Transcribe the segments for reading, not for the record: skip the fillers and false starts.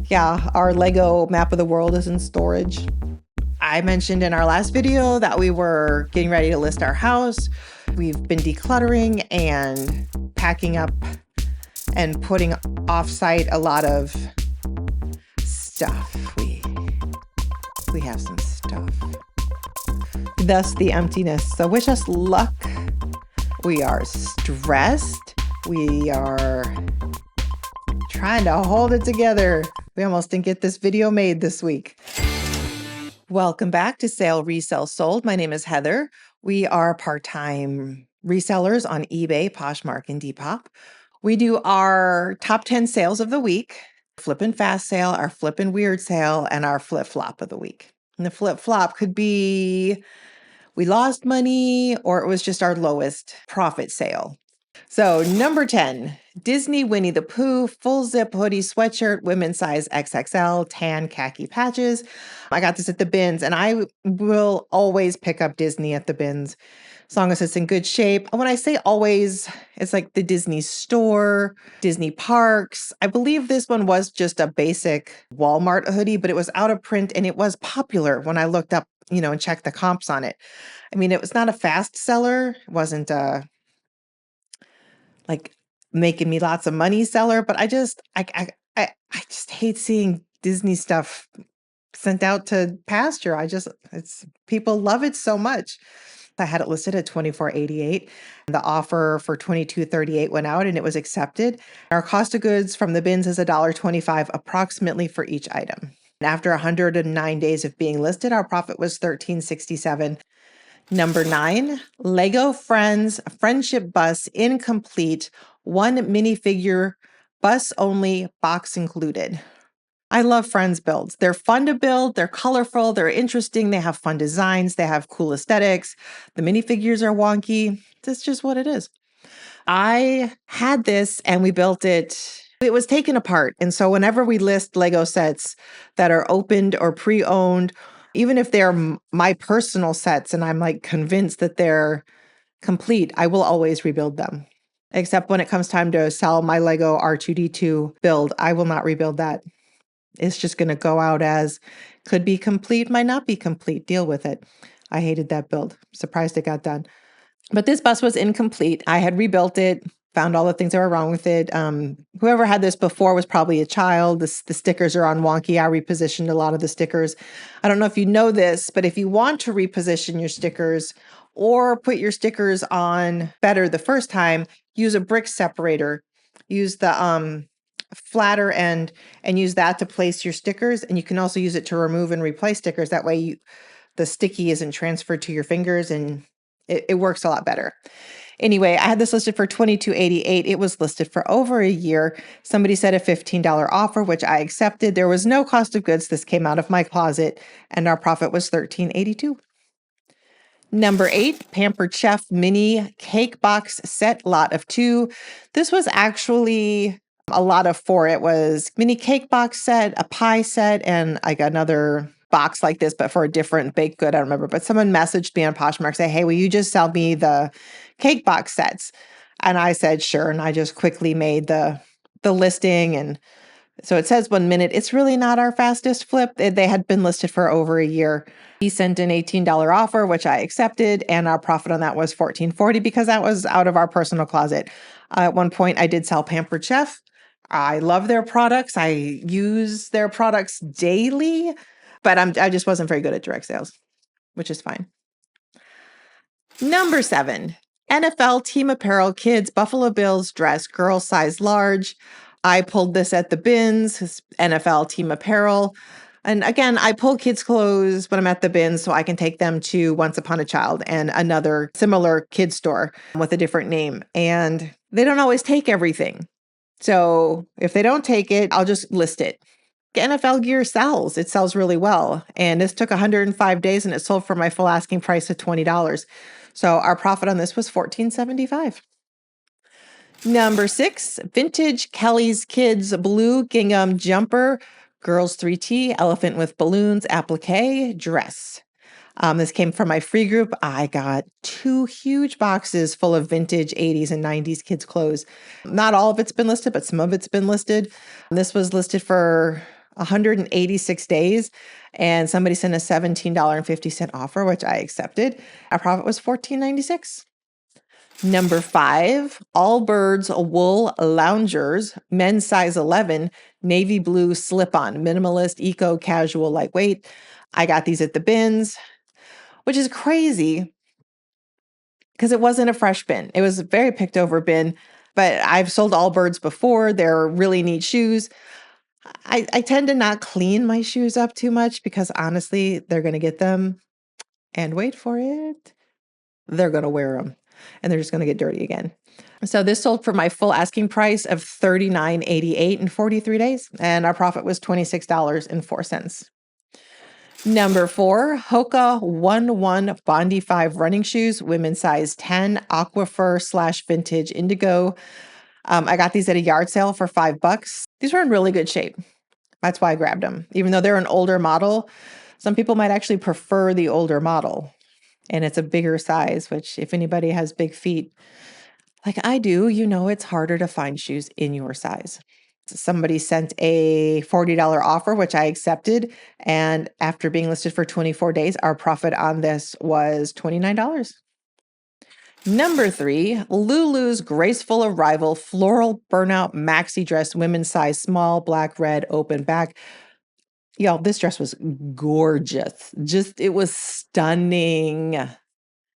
Yeah, our Lego map of the world is in storage. I mentioned in our last video that we were getting ready to list our house. We've been decluttering and packing up and putting off-site a lot of stuff. We have some stuff. Thus the emptiness. So wish us luck. We are stressed. We are trying to hold it together. We almost didn't get this video made this week. Welcome back to Sale, Resell, Sold. My name is Heather. We are part-time resellers on eBay, Poshmark, and Depop. We do our top 10 sales of the week, Flippin' Fast Sale, our Flippin' Weird Sale, and our Flip-Flop of the week. And the Flip-Flop could be we lost money or it was just our lowest profit sale. So number 10, Disney Winnie the Pooh, full zip hoodie sweatshirt, women's size XXL, tan khaki patches. I got this at the bins and I will always pick up Disney at the bins as long as it's in good shape. When I say always, it's like the Disney store, Disney parks. I believe this one was just a basic Walmart hoodie, but it was out of print and it was popular when I looked up, and checked the comps on it. I mean, it was not a fast seller. It wasn't like making me lots of money seller, but I just hate seeing Disney stuff sent out to pasture. People love it so much. I had it listed at $24.88. The offer for $22.38 went out and it was accepted. Our cost of goods from the bins is $1.25 approximately for each item. And after 109 days of being listed, our profit was $13.67. Number 9, Lego Friends Friendship Bus incomplete, 1 minifigure, bus only, box included. I love Friends builds. They're fun to build, they're colorful, they're interesting, they have fun designs, they have cool aesthetics. The minifigures are wonky. That's just what it is. I had this and we built it. It was taken apart. And so whenever we list Lego sets that are opened or pre-owned, even if they're my personal sets and I'm like convinced that they're complete, I will always rebuild them. Except when it comes time to sell my Lego R2-D2 build, I will not rebuild that. It's just going to go out as could be complete, might not be complete. Deal with it. I hated that build. Surprised it got done. But this bus was incomplete. I had rebuilt it, found all the things that were wrong with it. Whoever had this before was probably a child. The stickers are on wonky. I repositioned a lot of the stickers. I don't know if you know this, but if you want to reposition your stickers or put your stickers on better the first time, use a brick separator. Use the flatter end and use that to place your stickers. And you can also use it to remove and replace stickers. That way the sticky isn't transferred to your fingers and it works a lot better. Anyway, I had this listed for $22.88. It was listed for over a year. Somebody said a $15 offer, which I accepted. There was no cost of goods. This came out of my closet and our profit was $13.82. Number 8, Pampered Chef Mini Cake Box Set Lot of 2. This was actually a lot of 4. It was mini cake box set, a pie set, and like another box like this, but for a different baked good. I don't remember, but someone messaged me on Poshmark, say, hey, will you just sell me the cake box sets? And I said, sure. And I just quickly made the listing. And so it says 1 minute. It's really not our fastest flip. They had been listed for over a year. He sent an $18 offer, which I accepted. And our profit on that was $14.40 because that was out of our personal closet. At one point I did sell Pampered Chef. I love their products. I use their products daily, but I just wasn't very good at direct sales, which is fine. Number 7, NFL Team Apparel Kids Buffalo Bills Dress Girl Size Large. I pulled this at the bins, NFL Team Apparel. And again, I pull kids' clothes when I'm at the bins so I can take them to Once Upon a Child and another similar kids store with a different name. And they don't always take everything. So if they don't take it, I'll just list it. NFL gear sells. It sells really well. And this took 105 days and it sold for my full asking price of $20. So our profit on this was $14.75. Number 6, Vintage Kelly's Kids Blue Gingham Jumper, Girls 3T, Elephant with Balloons, Applique, Dress. This came from my free group. I got 2 huge boxes full of vintage 80s and 90s kids clothes. Not all of it's been listed, but some of it's been listed. This was listed for 186 days, and somebody sent a $17.50 offer, which I accepted. Our profit was $14.96. Number 5, Allbirds wool loungers, men's size 11, navy blue slip-on, minimalist, eco, casual, lightweight. I got these at the bins, which is crazy because it wasn't a fresh bin. It was a very picked over bin, but I've sold Allbirds before. They're really neat shoes. I tend to not clean my shoes up too much because honestly, they're going to get them and wait for it. They're going to wear them and they're just going to get dirty again. So this sold for my full asking price of $39.88 in 43 days, and our profit was $26.04. Number 4, Hoka 1-1 Bondi 5 running shoes, women's size 10, aquifer / vintage indigo. I got these at a yard sale for $5. These were in really good shape. That's why I grabbed them. Even though they're an older model, some people might actually prefer the older model. And it's a bigger size, which if anybody has big feet like I do, you know it's harder to find shoes in your size. Somebody sent a $40 offer, which I accepted. And after being listed for 24 days, our profit on this was $29. Number 3, Lulu's graceful arrival floral burnout maxi dress, women's size small, black, red, open back. Y'all, this dress was gorgeous. It was stunning.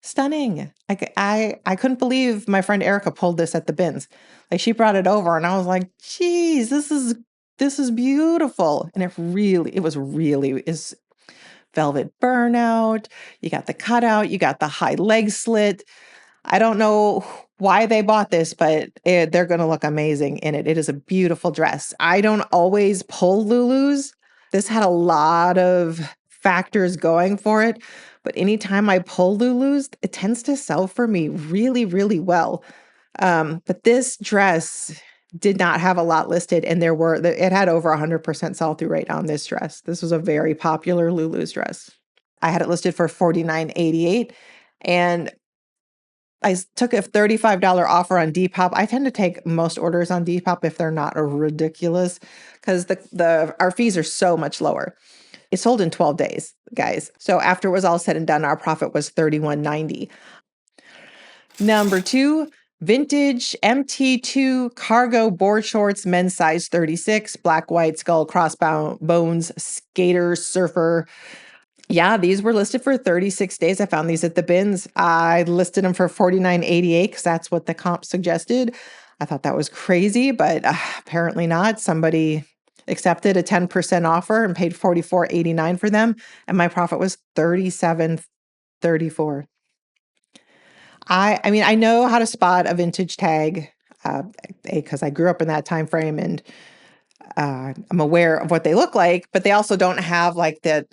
Stunning. I couldn't believe my friend Erica pulled this at the bins. Like she brought it over and I was like, geez, this is beautiful. And it was velvet burnout. You got the cutout, you got the high leg slit. I don't know why they bought this, but they're going to look amazing in it. It is a beautiful dress. I don't always pull Lulu's. This had a lot of factors going for it, but anytime I pull Lulu's, it tends to sell for me really, really well. But this dress did not have a lot listed, and it had over 100% sell-through rate on this dress. This was a very popular Lulu's dress. I had it listed for $49.88, and I took a $35 offer on Depop. I tend to take most orders on Depop if they're not ridiculous because our fees are so much lower. It sold in 12 days, guys. So after it was all said and done, our profit was $31.90. Number 2, vintage MT2 cargo board shorts, men's size 36, black, white, skull, crossbones, skater, surfer. Yeah, these were listed for 36 days. I found these at the bins. I listed them for $49.88 because that's what the comp suggested. I thought that was crazy, but apparently not. Somebody accepted a 10% offer and paid $44.89 for them, and my profit was $37.34. I mean, I know how to spot a vintage tag because I grew up in that time frame, and I'm aware of what they look like, but they also don't have like the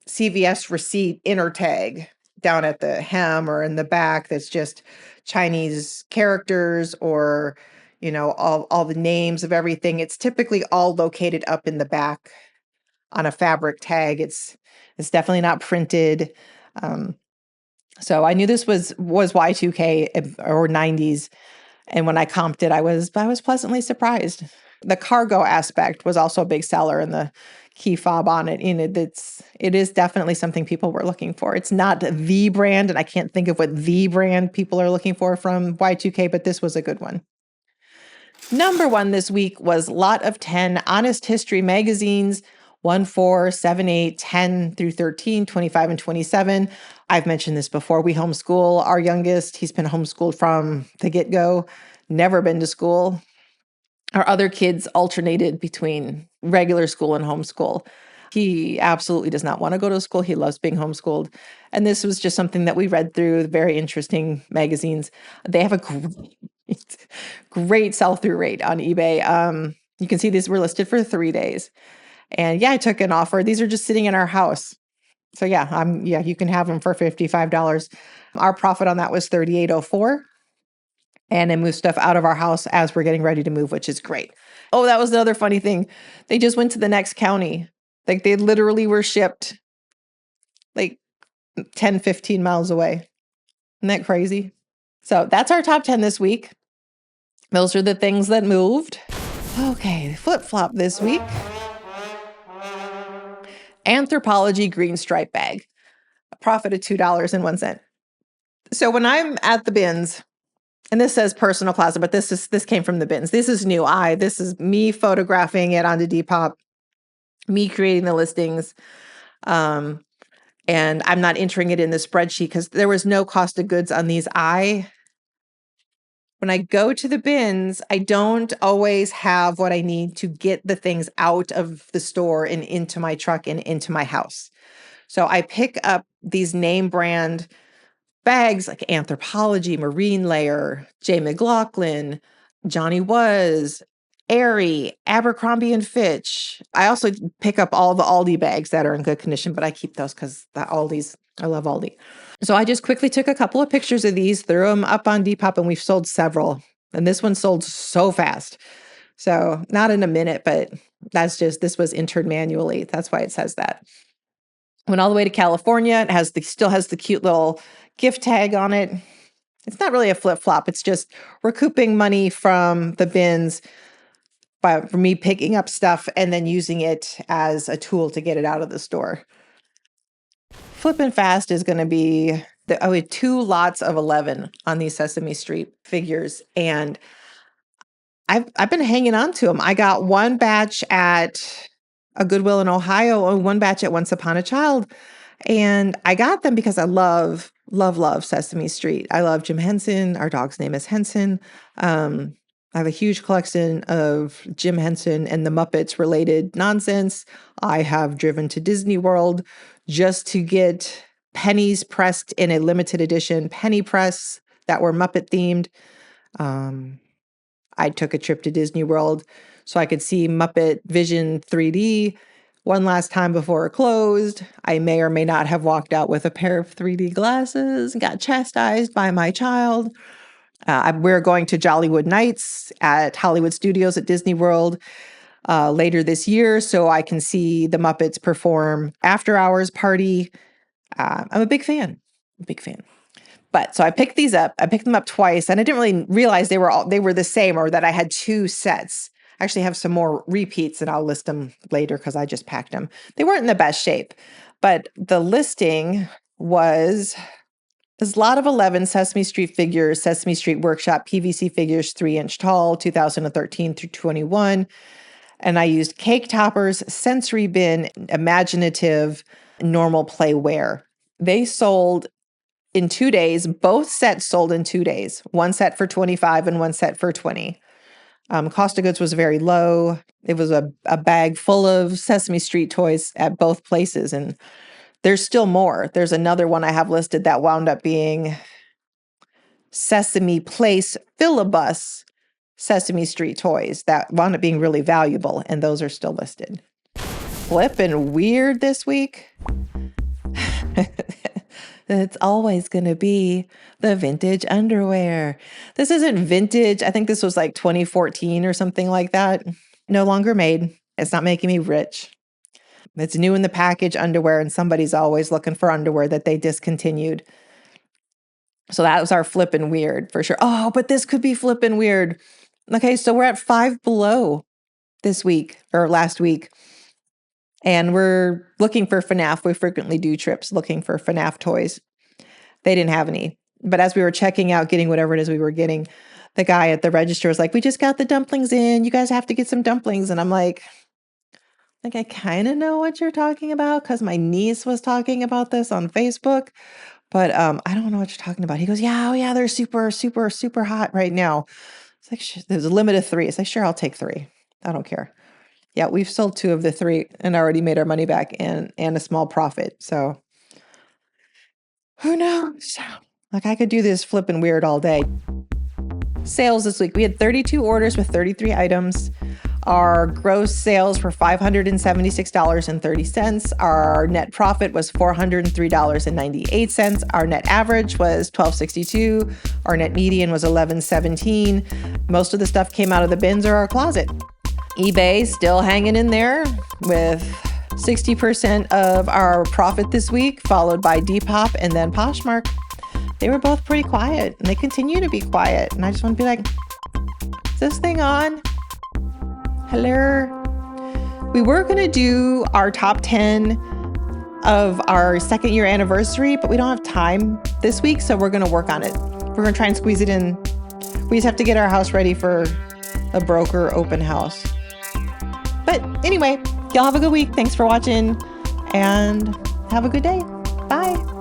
CVS receipt inner tag down at the hem or in the back that's just Chinese characters or, all the names of everything. It's typically all located up in the back on a fabric tag. It's definitely not printed. So I knew this was Y2K or 90s. And when I comped it, I was pleasantly surprised. The cargo aspect was also a big seller, and the key fob on it. It is definitely something people were looking for. It's not the brand, and I can't think of what the brand people are looking for from Y2K, but this was a good one. Number 1 this week was Lot of 10 Honest History magazines, 1, 4, 7, 8, 10 through 13, 25, and 27. I've mentioned this before. We homeschool our youngest. He's been homeschooled from the get-go, never been to school. Our other kids alternated between regular school and homeschool. He absolutely does not want to go to school. He loves being homeschooled. And this was just something that we read through, very interesting magazines. They have a great sell-through rate on eBay. You can see these were listed for 3 days. And yeah, I took an offer. These are just sitting in our house. So yeah, you can have them for $55. Our profit on that was $38.04. And I moved stuff out of our house as we're getting ready to move, which is great. Oh, that was another funny thing. They just went to the next county. Like they literally were shipped like 10, 15 miles away. Isn't that crazy? So that's our top 10 this week. Those are the things that moved. Okay, flip-flop this week. Anthropologie green stripe bag, a profit of $2.01. So when I'm at the bins, and this says personal closet, but this came from the bins. This is new. This is me photographing it onto Depop, me creating the listings. And I'm not entering it in the spreadsheet because there was no cost of goods on these. When I go to the bins, I don't always have what I need to get the things out of the store and into my truck and into my house. So I pick up these name brand bags like Anthropologie, Marine Layer, J. McLaughlin, Johnny Was, Aerie, Abercrombie and Fitch. I also pick up all the Aldi bags that are in good condition, but I keep those because I love Aldi. So I just quickly took a couple of pictures of these, threw them up on Depop, and we've sold several. And this one sold so fast. So not in a minute, but this was entered manually. That's why it says that. Went all the way to California. It still has the cute little gift tag on it. It's not really a flip-flop. It's just recouping money from the bins for me picking up stuff and then using it as a tool to get it out of the store. Flippin' Fast is going to be we had 2 lots of 11 on these Sesame Street figures, and I've been hanging on to them. I got one batch at a Goodwill in Ohio and one batch at Once Upon a Child. And I got them because I love Sesame Street. I love Jim Henson. Our dog's name is Henson. I have a huge collection of Jim Henson and the Muppets related nonsense. I have driven to Disney World just to get pennies pressed in a limited edition penny press that were Muppet themed. I took a trip to Disney World so I could see Muppet Vision 3D one last time before it closed. I may or may not have walked out with a pair of 3D glasses and got chastised by my child. We're going to Jollywood Nights at Hollywood Studios at Disney World later this year so I can see the Muppets perform after hours party. I'm a big fan. But so I picked these up. I picked them up twice, and I didn't really realize they were the same, or that I had 2 sets. I actually have some more repeats, and I'll list them later because I just packed them. They weren't in the best shape, but the listing was this lot of 11 Sesame Street figures, Sesame Street Workshop PVC figures, 3-inch tall, 2013 through 21. And I used cake toppers, sensory bin, imaginative, normal play wear. They sold in 2 days. Both sets sold in 2 days. One set for $25 and one set for $20. Cost of goods was very low. It was a bag full of Sesame Street toys at both places. And there's still more. There's another one I have listed that wound up being Sesame Place Philibus Sesame Street toys that wound up being really valuable. And those are still listed. Flippin' weird this week. It's always going to be the vintage underwear. This isn't vintage. I think this was like 2014 or something like that. No longer made. It's not making me rich. It's new in the package underwear, and somebody's always looking for underwear that they discontinued. So that was our flippin' weird for sure. Oh, but this could be flippin' weird. Okay, so we're at Five Below this week or last week. And we're looking for FNAF. We frequently do trips looking for FNAF toys. They didn't have any. But as we were checking out, getting whatever it is we were getting, the guy at the register was like, "We just got the dumplings in. You guys have to get some dumplings." And I'm like I kind of know what you're talking about because my niece was talking about this on Facebook. But I don't know what you're talking about. He goes, "Yeah, oh yeah, they're super, super, super hot right now." It's like, there's a limit of 3. It's like, sure, I'll take 3. I don't care. Yeah, we've sold 2 of the 3 and already made our money back and a small profit. So who knows? Like, I could do this flipping weird all day. Sales this week. We had 32 orders with 33 items. Our gross sales were $576.30. Our net profit was $403.98. Our net average was $12.62. Our net median was $11.17. Most of the stuff came out of the bins or our closet. eBay still hanging in there with 60% of our profit this week, followed by Depop and then Poshmark. They were both pretty quiet, and they continue to be quiet. And I just want to be like, is this thing on? Hello? We were going to do our top 10 of our 2nd year anniversary, but we don't have time this week, so we're going to work on it. We're going to try and squeeze it in. We just have to get our house ready for a broker open house. But anyway, y'all have a good week. Thanks for watching and have a good day. Bye.